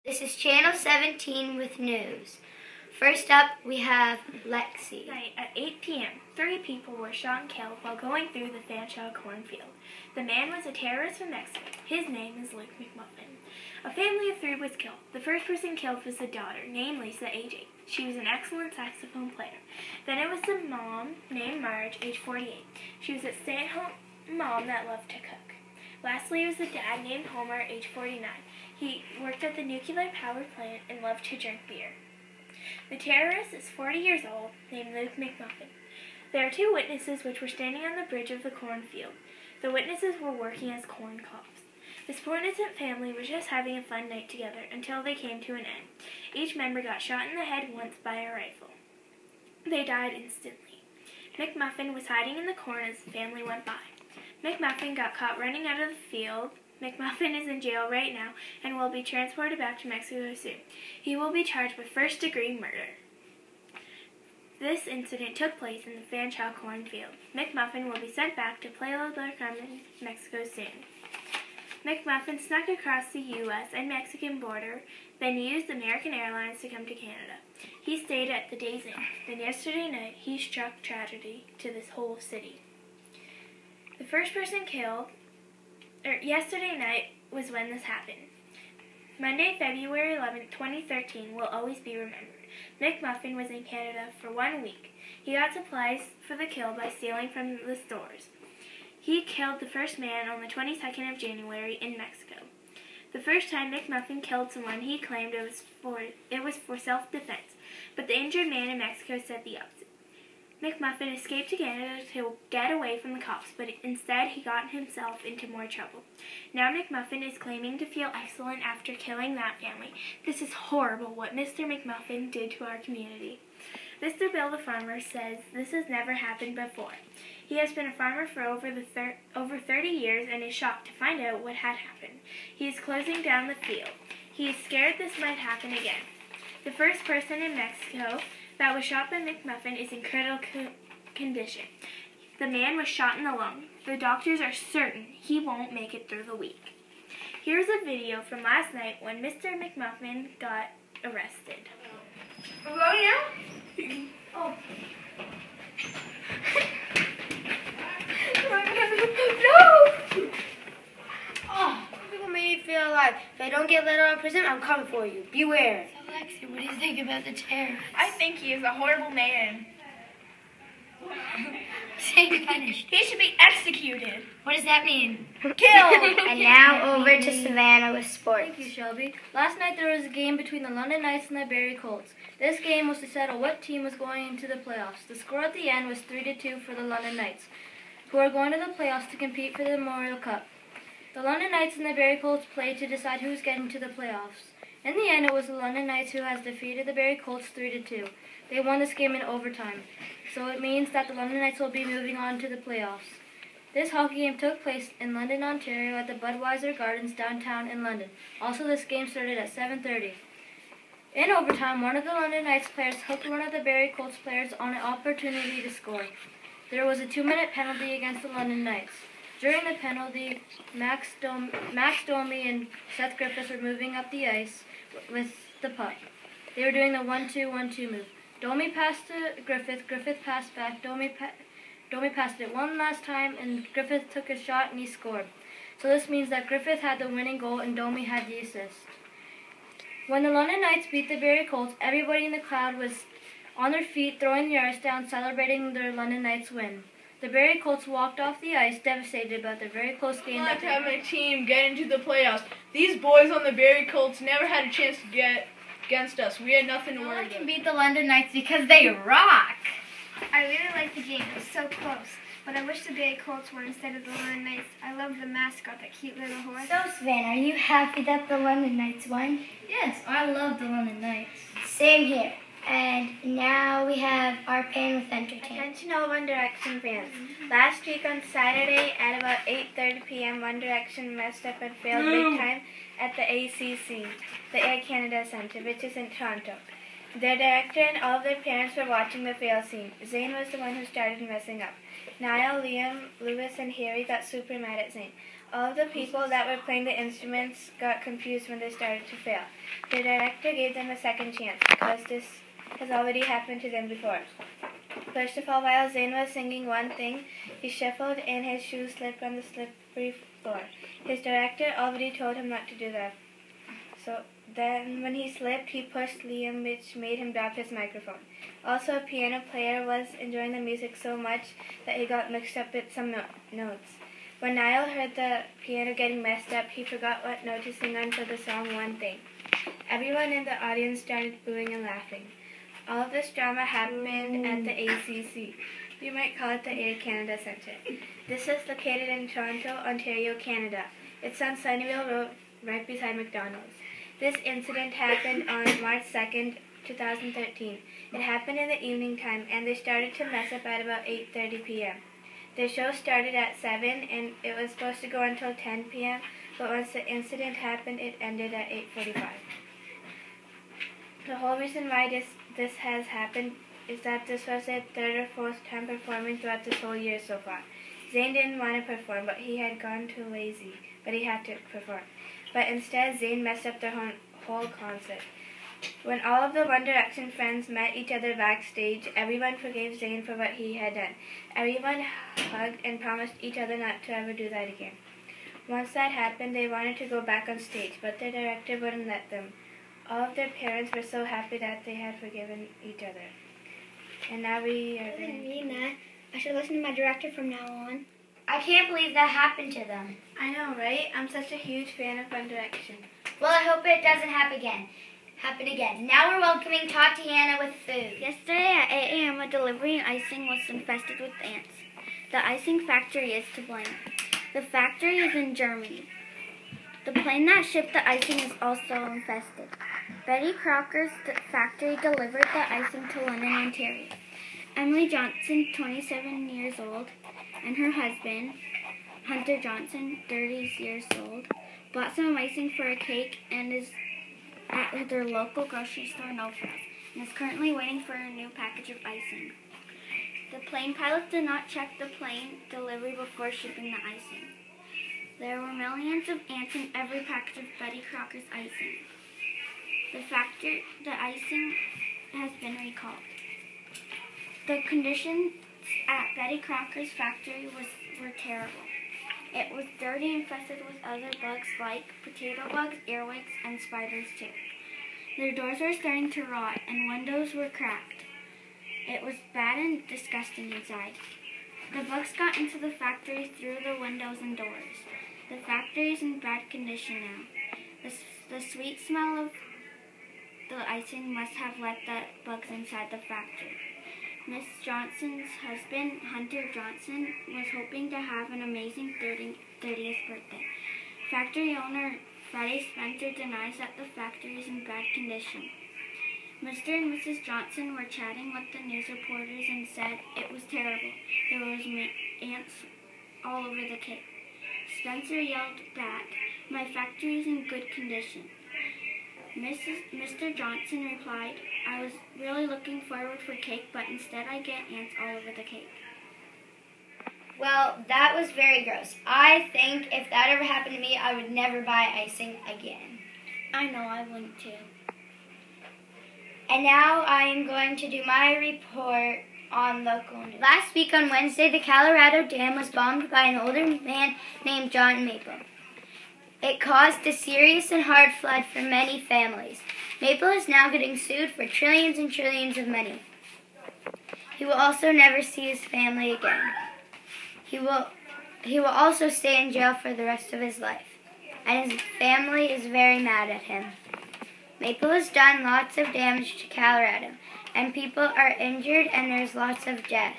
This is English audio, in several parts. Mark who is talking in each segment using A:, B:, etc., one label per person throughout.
A: This is Channel 17 with news. First up, we have Lexi.
B: Tonight at 8 p.m., 3 people were shot and killed while going through the Fanshawe cornfield. The man was a terrorist from Mexico. His name is Luke McMuffin. A family of 3 was killed. The first person killed was the daughter, named Lisa, age 8. She was an excellent saxophone player. Then it was the mom, named Marge, age 48. She was a stay-at-home mom that loved to cook. Lastly, it was the dad, named Homer, age 49. He worked at the nuclear power plant and loved to drink beer. The terrorist is 40 years old, named Luke McMuffin. There are 2 witnesses which were standing on the bridge of the cornfield. The witnesses were working as corn cobs. This poor innocent family was just having a fun night together until they came to an end. Each member got shot in the head once by a rifle. They died instantly. McMuffin was hiding in the corn as the family went by. McMuffin got caught running out of the field. McMuffin is in jail right now and will be transported back to Mexico soon. He will be charged with first-degree murder. This incident took place in the Fanshawe cornfield. McMuffin will be sent back to Playa del Carmen, Mexico soon. McMuffin snuck across the U.S. and Mexican border, then used American Airlines to come to Canada. He stayed at the Days Inn. Then yesterday night, he struck tragedy to this whole city. The first person killed yesterday night was when this happened. Monday, February 11, 2013 will always be remembered. McMuffin was in Canada for 1 week. He got supplies for the kill by stealing from the stores. He killed the first man on the 22nd of January in Mexico. The first time McMuffin killed someone, he claimed it was for self-defense, but the injured man in Mexico said the opposite. McMuffin escaped to Canada to get away from the cops, but instead he got himself into more trouble. Now McMuffin is claiming to feel excellent after killing that family. This is horrible what Mr. McMuffin did to our community. Mr. Bill the farmer says this has never happened before. He has been a farmer for over 30 years and is shocked to find out what had happened. He is closing down the field. He is scared this might happen again. The first person in Mexico that was shot by McMuffin is in critical condition. The man was shot in the lung. The doctors are certain he won't make it through the week. Here's a video from last night when Mr. McMuffin got arrested.
C: We're going now? Oh. No! Oh, people made me feel alive. If I don't get let out of prison, I'm coming for you. Beware.
A: Alexi, what do you think about the terrorist?
B: I think he is a horrible man.
A: Say punished.
B: He should be executed.
A: What does that mean?
B: Killed.
A: And now over to Savannah with sports.
C: Thank you, Shelby. Last night there was a game between the London Knights and the Barrie Colts. This game was to settle what team was going into the playoffs. The score at the end was 3-2 for the London Knights, who are going to the playoffs to compete for the Memorial Cup. The London Knights and the Barrie Colts played to decide who's getting to the playoffs. In the end, it was the London Knights who has defeated the Barrie Colts 3-2. They won this game in overtime, so it means that the London Knights will be moving on to the playoffs. This hockey game took place in London, Ontario at the Budweiser Gardens downtown in London. Also, this game started at 7:30. In overtime, one of the London Knights players hooked one of the Barrie Colts players on an opportunity to score. There was a 2-minute penalty against the London Knights. During the penalty, Max Domi and Seth Griffiths were moving up the ice with the puck. They were doing the 1-2-1-2 move. Domi passed to Griffith. Griffith passed back. Domi passed it one last time, and Griffith took a shot and he scored. So this means that Griffith had the winning goal and Domi had the assist. When the London Knights beat the Barrie Colts, everybody in the crowd was on their feet, throwing the ice down, celebrating their London Knights win. The Barrie Colts walked off the ice, devastated about the very close game.
D: Not to have a team get into the playoffs. These boys on the Barrie Colts never had a chance to get against us. We had nothing to
E: No
D: worry
E: one can
D: about.
E: beat the London Knights because they rock.
B: I really liked the game. It was so close. But I wish the Barrie Colts were instead of the London Knights. I love the mascot, that cute little horse.
A: So, Savannah, are you happy that the London Knights won?
C: Yes, I love the London Knights.
A: Same here. And now we have our pan with entertainment.
B: Attention all One Direction fans. Last week on Saturday at about 8:30 p.m., One Direction messed up and failed big time at the ACC, the Air Canada Centre, which is in Toronto. Their director and all of their parents were watching the fail scene. Zayn was the one who started messing up. Niall, Liam, Lewis, and Harry got super mad at Zayn. All of the people that were playing the instruments got confused when they started to fail. The director gave them a second chance because this has already happened to them before. First of all, while Zane was singing one thing, he shuffled and his shoes slipped on the slippery floor. His director already told him not to do that. So then when he slipped, he pushed Liam, which made him drop his microphone. Also, a piano player was enjoying the music so much that he got mixed up with some notes. When Niall heard the piano getting messed up, he forgot what note to sing on for the song One Thing. Everyone in the audience started booing and laughing. All of this drama happened at the ACC. You might call it the Air Canada Centre. This is located in Toronto, Ontario, Canada. It's on Sunnyvale Road, right beside McDonald's. This incident happened on March 2nd, 2013. It happened in the evening time, and they started to mess up at about 8:30 p.m. The show started at 7, and it was supposed to go until 10 p.m., but once the incident happened, it ended at 8:45. The whole reason why this has happened is that this was their third or fourth time performing throughout this whole year so far. Zayn didn't want to perform, but he had gone too lazy, but he had to perform. But instead, Zayn messed up the whole concert. When all of the One Direction friends met each other backstage, everyone forgave Zayn for what he had done. Everyone hugged and promised each other not to ever do that again. Once that happened, they wanted to go back on stage, but their director wouldn't let them. All of their parents were so happy that they had forgiven each other. And now we are
A: I didn't mean that. I should listen to my director from now on.
C: I can't believe that happened to them.
B: I know, right? I'm such a huge fan of One Direction.
C: Well, I hope it doesn't happen again. Now we're welcoming Tatiana with food.
F: Yesterday at 8 a.m. a delivery and icing was infested with ants. The icing factory is to blame. The factory is in Germany. The plane that shipped the icing is also infested. Betty Crocker's factory delivered the icing to London, Ontario. Emily Johnson, 27 years old, and her husband, Hunter Johnson, 30 years old, bought some icing for a cake and is at their local grocery store, No Frills, and is currently waiting for a new package of icing. The plane pilots did not check the plane delivery before shipping the icing. There were millions of ants in every package of Betty Crocker's icing. The icing has been recalled. The conditions at Betty Crocker's factory were terrible. It was dirty and infested with other bugs like potato bugs, earwigs, and spiders too. Their doors were starting to rot and windows were cracked. It was bad and disgusting inside. The bugs got into the factory through the windows and doors. The factory is in bad condition now. The sweet smell of the icing must have let the bugs inside the factory. Miss Johnson's husband, Hunter Johnson, was hoping to have an amazing 30th birthday. Factory owner Freddie Spencer denies that the factory is in bad condition. Mr. and Mrs. Johnson were chatting with the news reporters and said it was terrible. There was ants all over the cake. Spencer yelled back, "My factory is in good condition." Mr. Johnson replied, "I was really looking forward for cake, but instead I get ants all over the cake."
C: Well, that was very gross. I think if that ever happened to me, I would never buy icing again.
F: I know, I wouldn't too.
C: And now I am going to do my report on local news. Last week on Wednesday, the Colorado Dam was bombed by an older man named John Maple. It caused a serious and hard flood for many families. Maple is now getting sued for trillions and trillions of money. He will also never see his family again. He will also stay in jail for the rest of his life, and his family is very mad at him. Maple has done lots of damage to Colorado, and people are injured, and there's lots of deaths.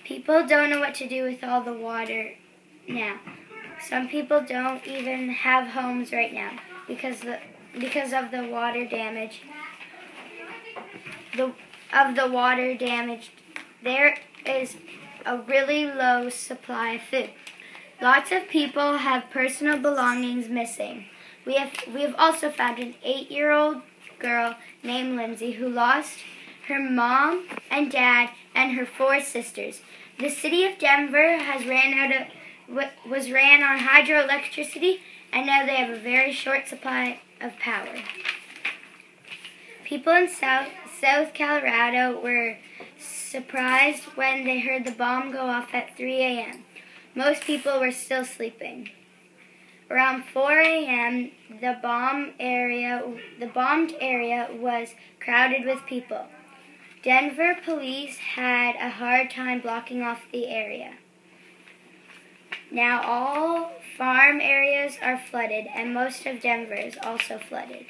C: People don't know what to do with all the water now. Some people don't even have homes right now because of the water damage. Of the water damage, there is a really low supply of food. Lots of people have personal belongings missing. We have also found an 8-year-old girl named Lindsay who lost her mom and dad and her 4 sisters. The city of Denver has ran out of
A: was ran on hydroelectricity, and now they have a very short supply of power. People in South Colorado were surprised when they heard the bomb go off at 3 a.m. Most people were still sleeping. Around 4 a.m., the bombed area was crowded with people. Denver police had a hard time blocking off the area. Now all farm areas are flooded, and most of Denver is also flooded.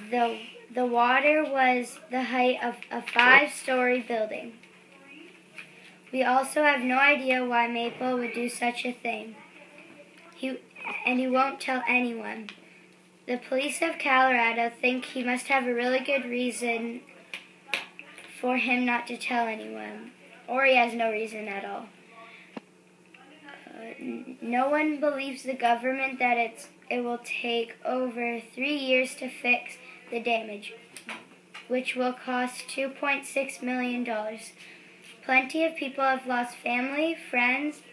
A: The water was the height of a 5-story building. We also have no idea why Maple would do such a thing. He won't tell anyone. The police of Colorado think he must have a really good reason for him not to tell anyone, or he has no reason at all. No one believes the government that it will take over 3 years to fix the damage, which will cost $2.6 million. Plenty of people have lost family, friends,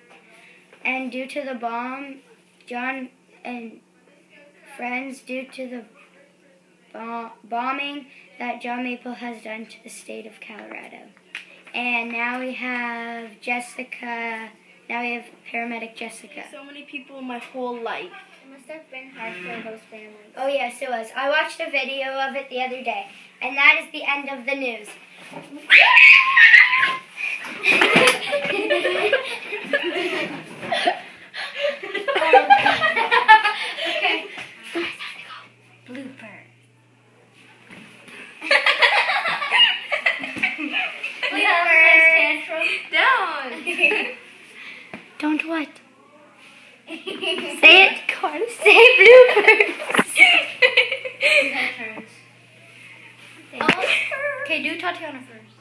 A: and due to the bombing that John Maple has done to the state of Colorado. And now we have Jessica. Now we have paramedic Jessica.
B: So many people in my whole life.
F: It must have been hard for those families.
A: Oh yes, it was. I watched a video of it the other day. And that is the end of the news.
F: Okay. Blooper.
A: Don't what? Say it, Carl. Say bloopers.
C: Okay, do Tatiana first.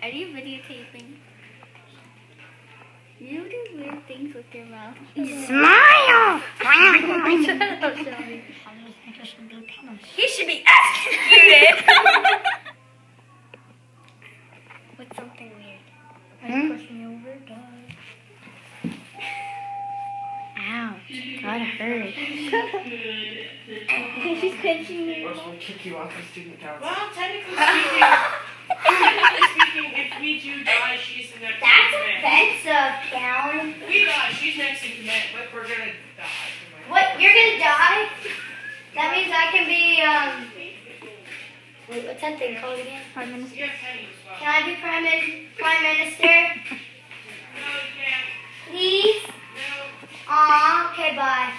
F: Are you videotaping? You do weird things with your mouth.
A: Smile.
B: He should be executed.
F: With something weird.
C: Push me over,
A: Ouch. God hurt.
F: She's pinching me.
G: Or we'll kick you off the student council.
H: Well, technically speaking, if we do die, she's the next in
A: That's
H: command.
A: offensive, Callan.
H: If we die, she's next in command, but we're gonna die.
A: What? You're gonna die? That means I can be, wait, what's that thing called again?
F: Prime Minister.
H: You have Penny as well.
A: Can I be Prime Minister?
H: No, you can't.
A: Please?
H: No.
A: Aw, okay, bye.